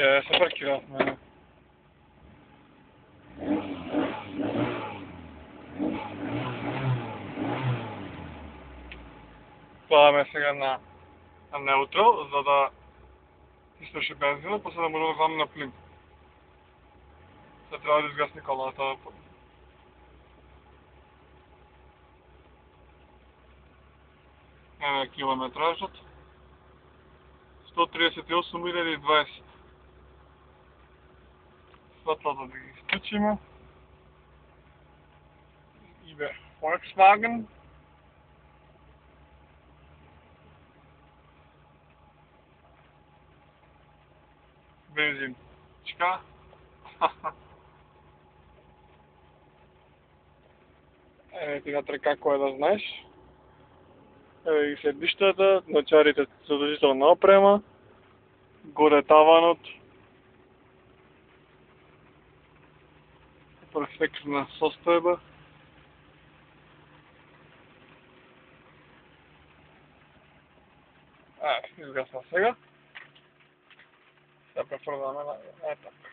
се паркирахме. Слагаме сега на неутрал, за да изсуши бензина, после да може да влезем на плин. Сега трябва да изгасне колата. Еме километражът. 138.020. Светлата да ги изключиме. Иде Volkswagen. Бензин. Чека. Ти натре како е да знаеш. Еве ги седиштата, начарите задължителна опрема, горе таванот, перфектна состојба. Изгасна сега. Сега префрламе на етап.